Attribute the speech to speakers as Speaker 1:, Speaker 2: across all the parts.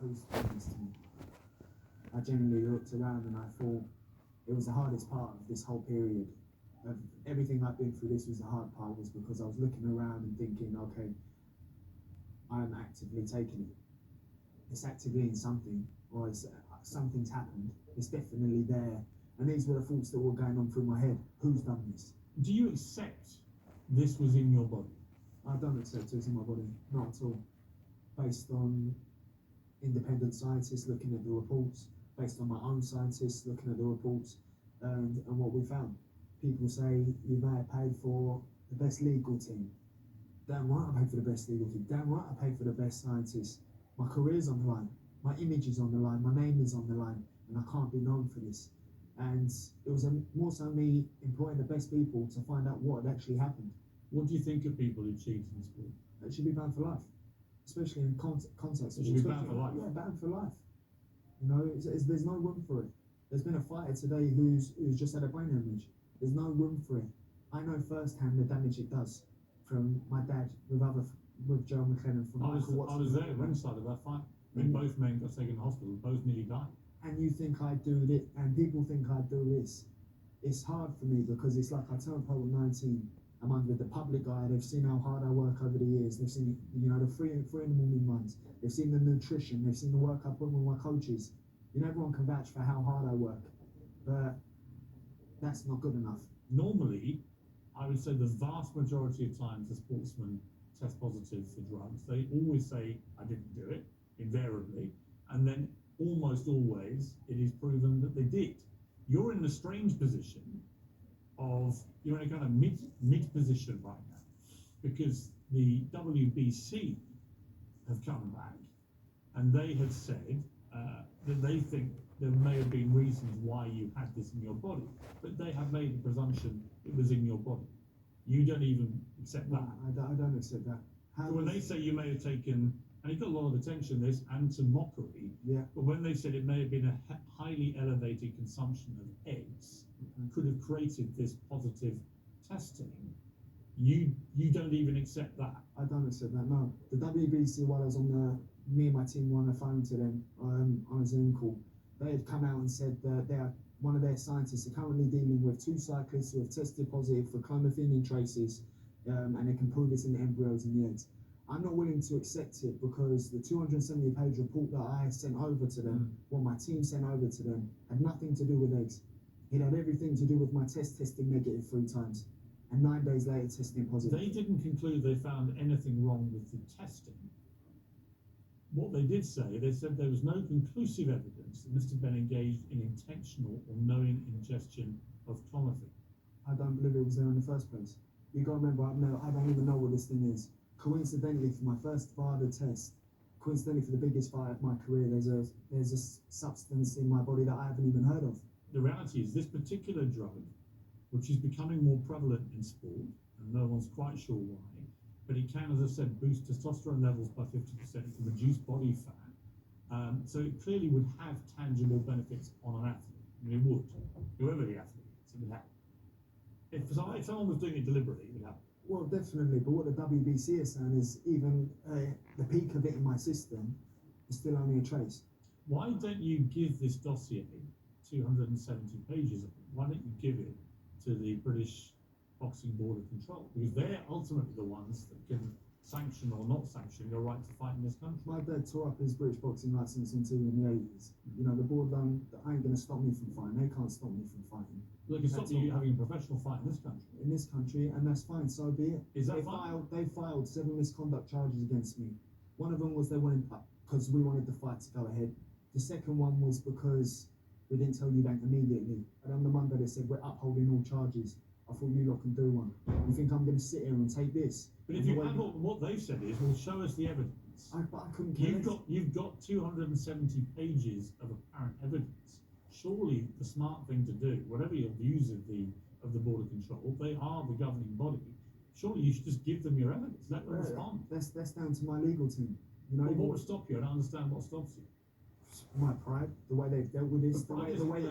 Speaker 1: who's done this to me? I genuinely looked around and I thought it was the hardest part of this whole period. Of everything I've been through, this was the hard part, was because I was looking around and thinking, okay, I'm actively taking it. It's actively in something, or something's happened. It's definitely there. And these were the thoughts that were going on through my head. Who's done this?
Speaker 2: Do you accept this was in your body?
Speaker 1: I don't accept it's in my body, not at all. Based on independent scientists looking at the reports, based on my own scientists looking at the reports, and what we found. People say you may have paid for the best legal team. Damn right I paid for the best legal team. Damn right I paid for the best scientists. My career's on the line. My image is on the line. My name is on the line. And I can't be known for this. And it was more so me employing the best people to find out what had actually happened.
Speaker 2: What do you think of people who cheat in sport?
Speaker 1: It should be banned for life, especially in context.
Speaker 2: It should be banned for life.
Speaker 1: Yeah, banned for life. You know, there's no room for it. There's been a fighter today who's just had a brain hemorrhage. There's no room for it. I know firsthand the damage it does. From my dad with Joe McLennan from Michael Watson.
Speaker 2: I was there at ringside of that fight. When both men got taken to hospital, both nearly died.
Speaker 1: And you think I do it, and people think I do this. It's hard for me because it's like I turned pro at 19. I'm under the public eye. They've seen how hard I work over the years. They've seen, you know, the free in the morning runs. They've seen the nutrition. They've seen the work I put with my coaches. You know, everyone can vouch for how hard I work, but that's not good enough.
Speaker 2: Normally, I would say the vast majority of times the sportsmen test positive for drugs. They always say, I didn't do it, invariably, and then almost always it is proven that they did. You're in a strange position of, you're in a kind of mid position right now, because the WBC have come back and they have said that they think there may have been reasons why you had this in your body, but they have made the presumption it was in your body. You don't even accept that.
Speaker 1: I don't accept that.
Speaker 2: So when they say you may have taken, and it got a lot of attention, this, and to mockery,
Speaker 1: yeah.
Speaker 2: But when they said it may have been a highly elevated consumption of eggs, could have created this positive testing, you don't even accept that.
Speaker 1: I don't accept that, no. The WBC, while I was me and my team were on the phone to them on a Zoom call, they had come out and said that one of their scientists are currently dealing with 2 cyclists who have tested positive for clomiphene traces, and they can prove it's in the embryos and the eggs. I'm not willing to accept it because the 270-page report that I sent over to them, what my team sent over to them, had nothing to do with eggs. It had everything to do with my testing negative 3 times, and 9 days later testing positive.
Speaker 2: They didn't conclude they found anything wrong with the testing. What they did say, they said there was no conclusive evidence that Mr. Benn engaged in intentional or knowing ingestion of clomiphene.
Speaker 1: I don't believe it was there in the first place. You got to remember, I don't even know what this thing is. Coincidentally, for my first VADA test, coincidentally for the biggest fight of my career, there's a substance in my body that I haven't even heard of.
Speaker 2: The reality is this particular drug, which is becoming more prevalent in sport, and no one's quite sure why, but it can, as I said, boost testosterone levels by 50%, to reduce body fat. So it clearly would have tangible benefits on an athlete. I mean, it would. Whoever the athlete is, it would happen. If someone was doing it deliberately, it would happen.
Speaker 1: Well, definitely, but what the WBC is saying is even the peak of it in my system is still only a trace.
Speaker 2: Why don't you give this dossier 270 pages of it? Why don't you give it to the British Boxing Board of Control? Because they're ultimately the ones that can sanction or not sanction your right to fight in this country.
Speaker 1: My dad tore up his British boxing licence in the 80s. You know, the board ain't going to stop me from fighting. They can't stop me from fighting.
Speaker 2: They can stop you having a professional fight in this country.
Speaker 1: In this country, and that's fine, so be it.
Speaker 2: Is that fine?
Speaker 1: They filed 7 misconduct charges against me. One of them was they wanted, because we wanted the fight to go ahead. The second one was because we didn't tell you that immediately. And on the Monday they said, we're upholding all charges. I thought you lot can do one. You think I'm going to sit here and take this?
Speaker 2: But if you have what they've said is, well, show us the evidence.
Speaker 1: But I couldn't care.
Speaker 2: You've got 270 pages of apparent evidence. Surely the smart thing to do, whatever your views of the Board of Control, they are the governing body. Surely you should just give them your evidence. Let them respond.
Speaker 1: That's down to my legal team. You know,
Speaker 2: what would stop you? I don't understand what stops you.
Speaker 1: My pride, the way they've dealt with this, the way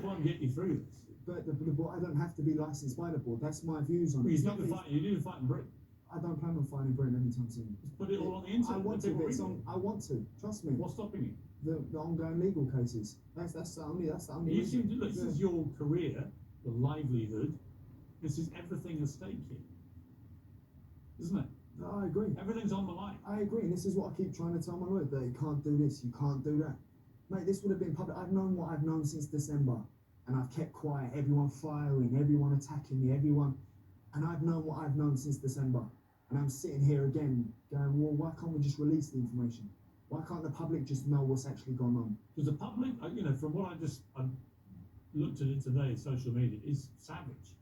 Speaker 2: won't get you through this.
Speaker 1: But the board, I don't have to be licensed by the board. That's my views on it.
Speaker 2: You do the fight in Britain.
Speaker 1: I don't plan on fighting Britain anytime soon.
Speaker 2: Just put it all on the internet.
Speaker 1: I want to, but it's on, I want to. Trust me.
Speaker 2: What's stopping you?
Speaker 1: The ongoing legal cases. That's the only
Speaker 2: You
Speaker 1: reason.
Speaker 2: seem to look. This is your career, your livelihood. This is everything at stake here, isn't it?
Speaker 1: No, I agree.
Speaker 2: Everything's on the line.
Speaker 1: I agree, and this is what I keep trying to tell my lawyer, that you can't do this, you can't do that. Mate, this would have been public. I've known what I've known since December, and I've kept quiet. Everyone firing, everyone attacking me, everyone, and I've known what I've known since December. And I'm sitting here again going, well, why can't we just release the information? Why can't the public just know what's actually gone on?
Speaker 2: Because the public, you know, from what I looked at it today, social media is savage.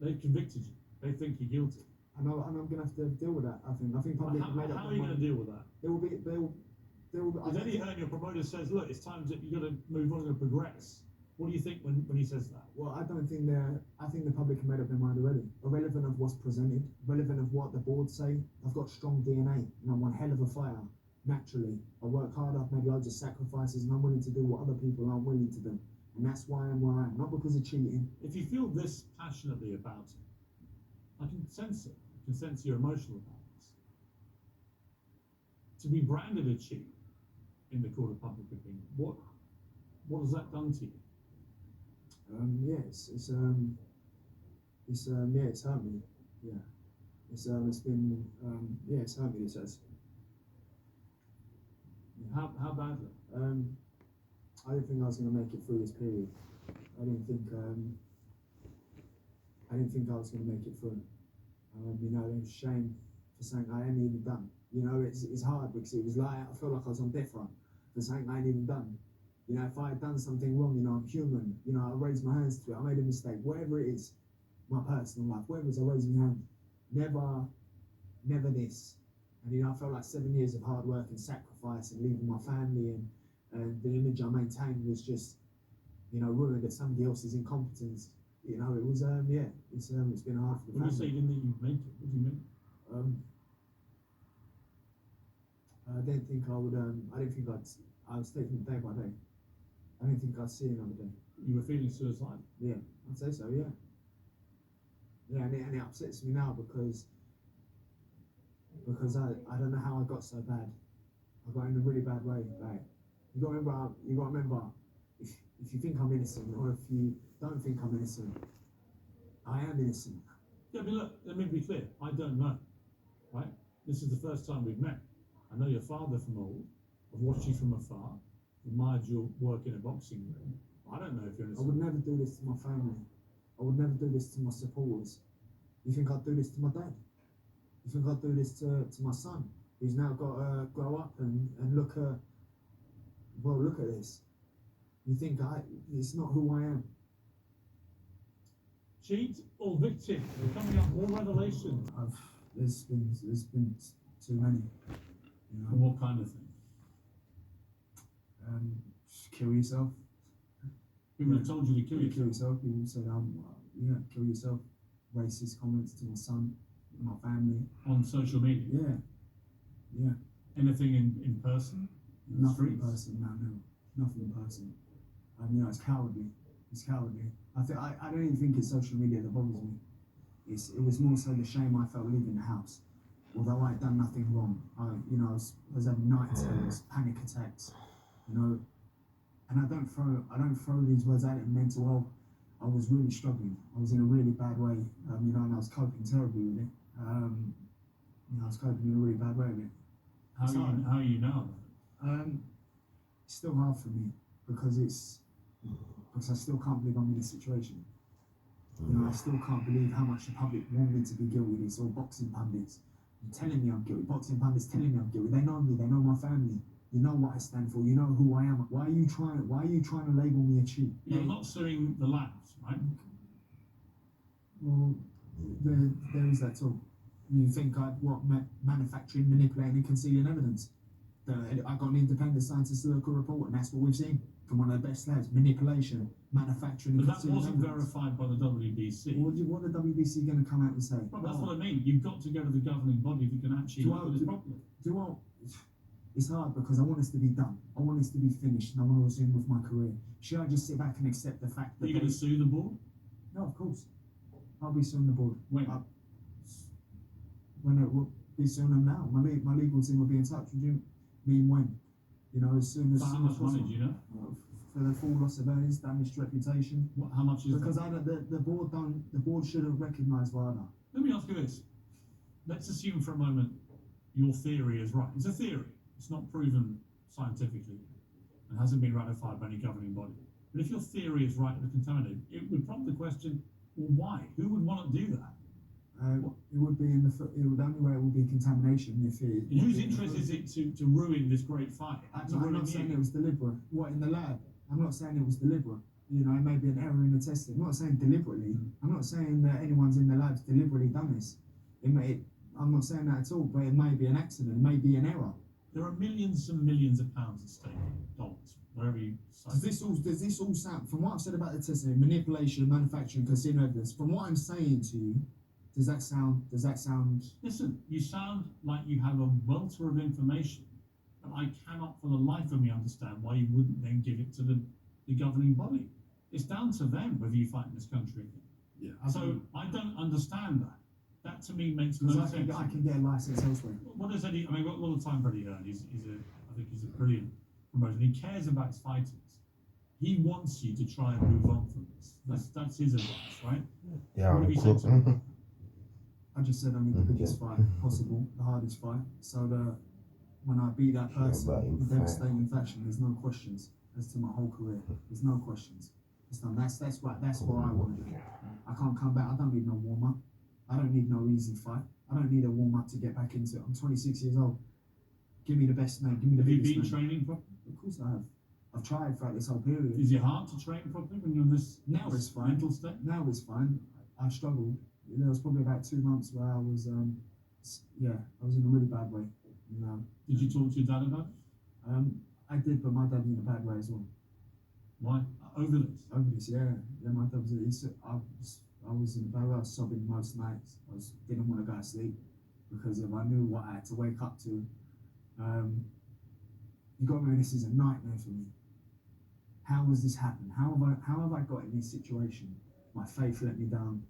Speaker 2: They've convicted you. They think you're guilty.
Speaker 1: And I'm going to have to deal with that. I think public have made up
Speaker 2: How are
Speaker 1: their
Speaker 2: you going to
Speaker 1: mind.
Speaker 2: deal with that?
Speaker 1: There will be.
Speaker 2: If Eddie Hearn, your promoter, says, look, it's time that you got to move on and progress. What do you think when he says that?
Speaker 1: Well, I don't think I think the public have made up their mind already. Irrelevant of what's presented, irrelevant of what the board say. I've got strong DNA, and I'm one hell of a fighter. Naturally, I work hard. I've made loads of sacrifices, and I'm willing to do what other people aren't willing to do. And that's why I'm where I am, not because of cheating.
Speaker 2: If you feel this passionately about it, I can sense it. I can sense you're emotional about this. To be branded a cheat in the court of public opinion, what has that done to you?
Speaker 1: It's hurt me. Yeah, it's been it's hurt me. It says.
Speaker 2: How badly?
Speaker 1: I didn't think I was going to make it through this period. I didn't think I was going to make it through. You know, it was a shame for something I hadn't even done. You know, it's hard because it was like I felt like I was on death row for something I hadn't even done. You know, if I had done something wrong, you know, I'm human. You know, I raised my hands to it. I made a mistake, whatever it is, my personal life, whatever it is, I raised my hand. Never this. And you know, I felt like 7 years of hard work and sacrifice and leaving my family and the image I maintained was just, you know, ruined at somebody else's incompetence. You know, it was it's been hard for the
Speaker 2: When
Speaker 1: family.
Speaker 2: you say you didn't think you'd make it, what do you mean?
Speaker 1: I didn't think I would. I was taking it day by day. I didn't think I'd see another day.
Speaker 2: You were feeling suicidal?
Speaker 1: Yeah, I'd say so. Yeah. Yeah, and it upsets me now because I don't know how I got so bad. I got in a really bad way. Like you got to remember, if you think I'm innocent or if you don't think I'm innocent, I am innocent.
Speaker 2: Yeah, I mean, look, let me be clear. I don't know, right? This is the first time we've met. I know your father from old. I've watched you from afar. Admired your work in a boxing ring. I don't know if you're innocent.
Speaker 1: I would never do this to my family. I would never do this to my supporters. You think I'd do this to my dad? You think I'd do this to my son, who's now got to grow up and look at this? You think it's not who I am?
Speaker 2: Cheat or victim? Coming up, more revelations.
Speaker 1: There's been too many. You know?
Speaker 2: What kind of thing?
Speaker 1: Just kill yourself.
Speaker 2: People have told you to kill yourself.
Speaker 1: Kill yourself. People said, kill yourself. Racist comments to my son, my family.
Speaker 2: On social media?
Speaker 1: Yeah.
Speaker 2: Anything in person?
Speaker 1: Nothing in person, no. Nothing in person. You know, it's cowardly. It's cowardly. I don't even think it's social media that bothers me. It was more so the shame I felt leaving the house. Although I had done nothing wrong. I was having night terrors, panic attacks, you know. And I don't throw these words out in mental health. I was really struggling. I was in a really bad way, you know, and I was coping terribly with it. I was coping in a really bad way with it.
Speaker 2: How are you now?
Speaker 1: It's still hard for me because I still can't believe I'm in this situation. You know, I still can't believe how much the public want me to be guilty. It's all boxing pundits telling me I'm guilty. Boxing pundits telling me I'm guilty. They know me. They know my family. You know what I stand for. You know who I am. Why are you trying to label me a cheat?
Speaker 2: You're not suing the labs, right?
Speaker 1: Well, there is that talk. You think manufacturing, manipulating, and concealing evidence? I got an independent scientist local report, and that's what we've seen from one of the best labs: manipulation, manufacturing, and
Speaker 2: but that
Speaker 1: concealing
Speaker 2: wasn't
Speaker 1: evidence.
Speaker 2: verified by the WBC.
Speaker 1: What are the WBC going to come out and say?
Speaker 2: Well, that's what I mean. You've got to go to the governing body if you can actually look at this properly.
Speaker 1: It's hard because I want this to be done. I want this to be finished, and I want to resume with my career. Should I just sit back and accept the fact that
Speaker 2: Are you going to sue the board?
Speaker 1: No, of course. I'll be suing the board.
Speaker 2: When?
Speaker 1: when it will be soon and now. My legal team will be in touch with you. Mean when? You know, as soon as.
Speaker 2: So how much money do you know?
Speaker 1: For the full loss of earnings, damaged reputation.
Speaker 2: How much is
Speaker 1: because
Speaker 2: that?
Speaker 1: The board should have recognised VADA.
Speaker 2: Let me ask you this. Let's assume for a moment your theory is right. It's a theory. It's not proven scientifically and hasn't been ratified by any governing body. But if your theory is right and contaminated, it would prompt the question, well, why? Who would want to do that?
Speaker 1: It would be the only way it would be contamination if it.
Speaker 2: And whose interest is it to ruin this great fight?
Speaker 1: I'm not saying it was deliberate. What in the lab? I'm not saying it was deliberate. You know, it may be an error in the testing. I'm not saying deliberately. I'm not saying that anyone's in the lab's deliberately done this. I'm not saying that at all. But it may be an accident. It may be an error.
Speaker 2: There are millions and millions of pounds at stake, dollars, wherever you.
Speaker 1: Does this all sound? From what I've said about the testing, manipulation, manufacturing, casino evidence. From what I'm saying to you. Does that sound?
Speaker 2: Listen, you sound like you have a welter of information, but I cannot for the life of me understand why you wouldn't then give it to the governing body. It's down to them whether you fight in this country.
Speaker 1: Yeah.
Speaker 2: So I don't understand that. That to me makes no sense.
Speaker 1: I can get a license elsewhere.
Speaker 2: What does Eddie? I mean, what the time for Eddie Hearn? I think he's a brilliant promoter. He cares about his fighters. He wants you to try and move on from this. That's his advice, right?
Speaker 3: Yeah.
Speaker 2: What have you said to him?
Speaker 1: I just said I need the biggest fight possible, the hardest fight, so that when I beat that person in devastating fashion, there's no questions as to my whole career. There's no questions. It's done. That's right. That's what I want to do. I can't come back. I don't need no warm up. I don't need no easy fight. I don't need a warm up to get back into it. I'm 26 years old. Give me the best man. Give me the biggest man.
Speaker 2: Have you been training properly?
Speaker 1: Of course I have. I've tried throughout this whole period.
Speaker 2: Is it hard to train properly when you're in this
Speaker 1: now it's fine.
Speaker 2: mental state?
Speaker 1: Now it's fine. I struggled. There was probably about 2 months where I was, I was in a really bad way. You know.
Speaker 2: Did you talk to your dad about it?
Speaker 1: I did, but my dad was in a bad way as well.
Speaker 2: Why? Over this?
Speaker 1: Over this, yeah. My dad was. I was in a bad way. I was sobbing most nights. Didn't want to go to sleep because if I knew what I had to wake up to. You got to remember, this is a nightmare for me. How has this happened? How have I got in this situation? My faith let me down.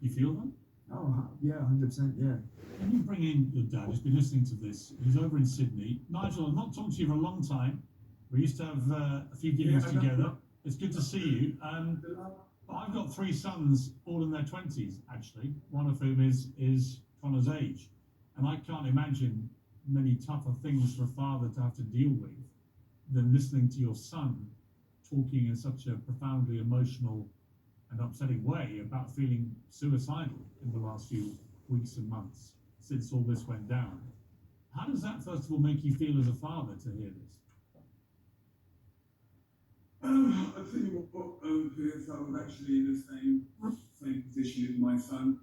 Speaker 2: You feel that?
Speaker 1: Oh, yeah, 100%, yeah.
Speaker 2: When you bring in your dad, who's been listening to this, he's over in Sydney. Nigel, I've not talked to you for a long time. We used to have a few gigs together. It's good to see you. But I've got 3 sons, all in their 20s, actually, one of whom is Conor's age. And I can't imagine many tougher things for a father to have to deal with than listening to your son talking in such a profoundly emotional and upsetting way about feeling suicidal in the last few weeks and months since all this went down. How does that, first of all, make you feel as a father to hear this?
Speaker 4: I'll tell you what, Piers, I was actually in the same position as my son.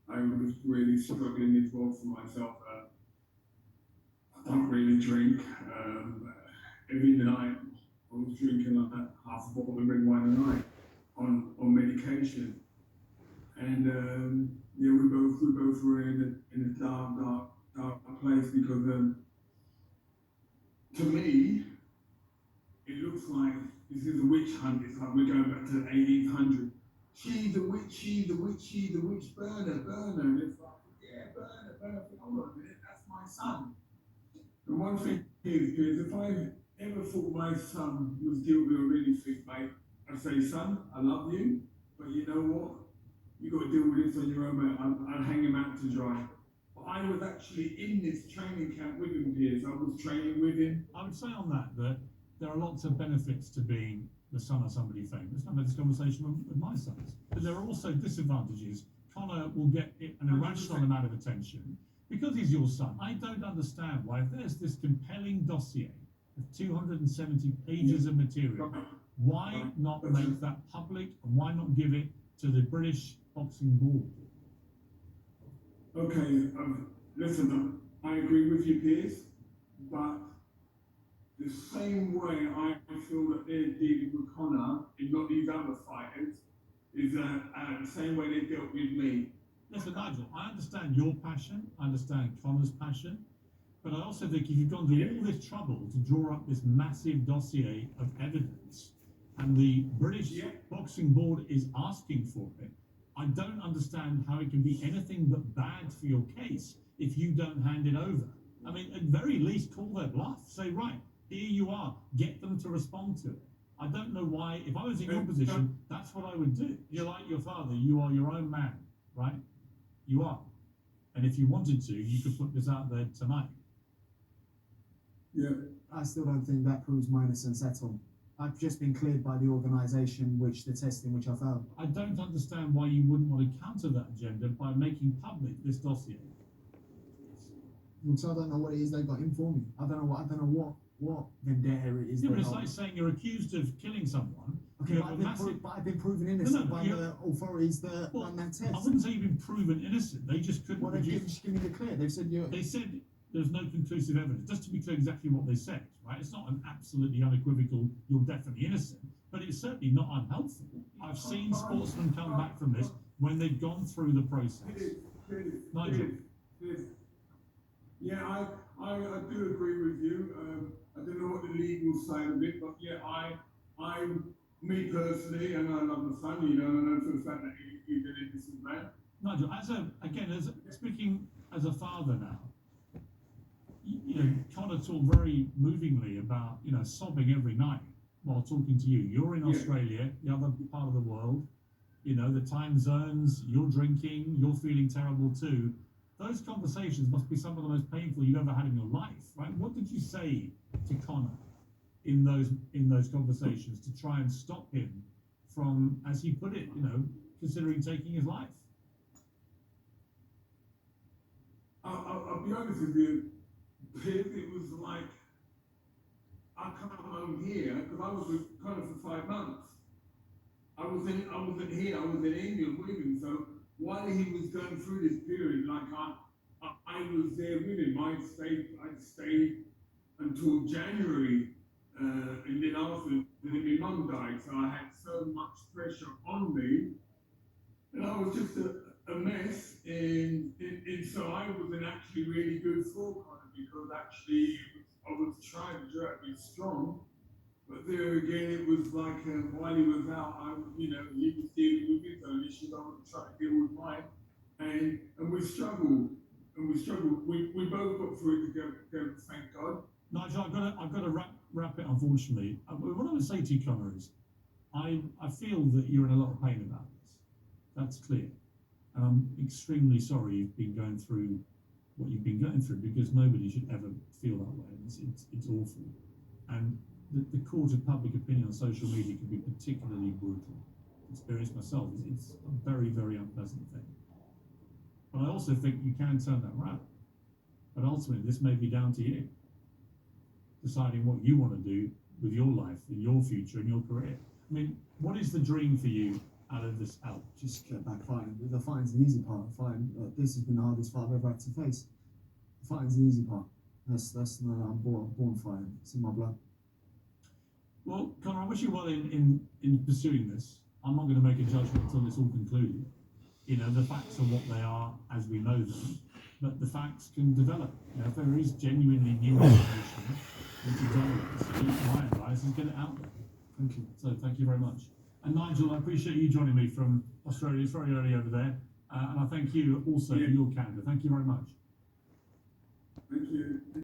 Speaker 4: I was really struggling as well for myself. I don't really drink. Every night I was drinking like half a bottle of red wine a night on medication. And we both were in a dark place because to me, it looks like this is a witch hunt. It's like we're going back to the 1800s. She's the witch, burn her. And it's like, yeah, burn her. Hold on a minute, that's my son. And one thing is if I ever thought my son was guilty of anything, mate, I'd say, son, I love you, but you know what? You got to deal with this on your own, mate. I'd hang him out to dry. But I was actually in this training camp with him, Piers. I was training with him.
Speaker 2: I would say on that there are lots of benefits to being the son of somebody famous. I've had this conversation with my sons. But there are also disadvantages. Conor will get an irrational amount of attention because he's your son. I don't understand why, if there's this compelling dossier of 270 pages of material, why not make that public and why not give it to the British Boxing Board?
Speaker 4: Okay, listen, I agree with you, Piers, but the same way I feel that they're dealing with Conor and not these other fighters is the same way they dealt with me.
Speaker 2: Listen, Nigel, I understand your passion, I understand Conor's passion, but I also think if you've gone to all this trouble to draw up this massive dossier of evidence, and the British Boxing Board is asking for it, I don't understand how it can be anything but bad for your case if you don't hand it over. I mean, at very least, call their bluff. Say, right, here you are. Get them to respond to it. I don't know why. If I was in your position, that's what I would do. You're like your father. You are your own man, right? You are. And if you wanted to, you could put this out there tonight.
Speaker 4: Yeah.
Speaker 1: I still don't think that proves my innocence at all. I've just been cleared by the organisation which the testing which I failed.
Speaker 2: I don't understand why you wouldn't want to counter that agenda by making public this dossier.
Speaker 1: Because I don't know what it is they got in for me. I don't know what vendetta it is.
Speaker 2: Yeah, but
Speaker 1: they
Speaker 2: it's
Speaker 1: got.
Speaker 2: like saying you're accused of killing someone.
Speaker 1: Okay,
Speaker 2: You
Speaker 1: but
Speaker 2: have
Speaker 1: I've,
Speaker 2: a massive...
Speaker 1: but I've been proven innocent
Speaker 2: No,
Speaker 1: by
Speaker 2: you're...
Speaker 1: the authorities that run that test.
Speaker 2: I wouldn't say you've been proven innocent. They just couldn't.
Speaker 1: Well, they've just given me the clear. They've said you.
Speaker 2: They said there's no conclusive evidence. Just to be clear, exactly what they said, right? It's not an absolutely unequivocal. You're definitely innocent, but it's certainly not unhelpful. I've seen sportsmen come back from this when they've gone through the process. Nigel.
Speaker 4: Yeah, I do agree with you. I don't know what the legal side of it, but yeah, me personally, and I love my son, you know, and I know for the fact that he's an innocent man.
Speaker 2: Nigel, speaking as a father now, you know, Conor talked very movingly about, you know, sobbing every night while talking to you. You're in Australia, the other part of the world, you know, the time zones, you're drinking, you're feeling terrible too. Those conversations must be some of the most painful you've ever had in your life, right? What did you say to Conor in those conversations to try and stop him from, as he put it, you know, considering taking his life?
Speaker 4: I'll be honest with you, Pier, it was like, I come home here, because I was with Conor for 5 months. I wasn't here, I was in England with him, so while he was going through this period, like I was there with him. I'd stayed until January, and then after, then my mum died, so I had so much pressure on me, and I was just a mess, and so I wasn't actually really good for Conor, because actually I was trying to be strong. But there again, it was like while he was out, he was dealing with his own issues. I was trying to deal with mine, and we struggled, We both got through it together, thank God.
Speaker 2: Nigel, I've got to wrap it. Unfortunately, what I would say to you, Conor, is I feel that you're in a lot of pain about this. That's clear, and I'm extremely sorry you've been going through what you've been going through, because nobody should ever feel that way. It's awful, and the court of public opinion on social media can be particularly brutal. Experienced myself, it's a very, very unpleasant thing. But I also think you can turn that around. But ultimately, this may be down to you, deciding what you want to do with your life, and your future, and your career. I mean, what is the dream for you out of this out?
Speaker 1: Just get back fighting. The fighting's the easy part. Fighting. This has been the hardest fight I've ever had to face. The fighting's the easy part. That's no, I'm born fighting. It's in my blood.
Speaker 2: Well, Conor, I wish you well in pursuing this. I'm not going to make a judgment until it's all concluded. You know, the facts are what they are as we know them, but the facts can develop. You know, if there is genuinely new information which is relevant, my advice is get it out there.
Speaker 1: Thank you.
Speaker 2: So thank you very much. And Nigel, I appreciate you joining me from Australia. It's very early over there, and I thank you also for your candor. Thank you very much.
Speaker 4: Thank you.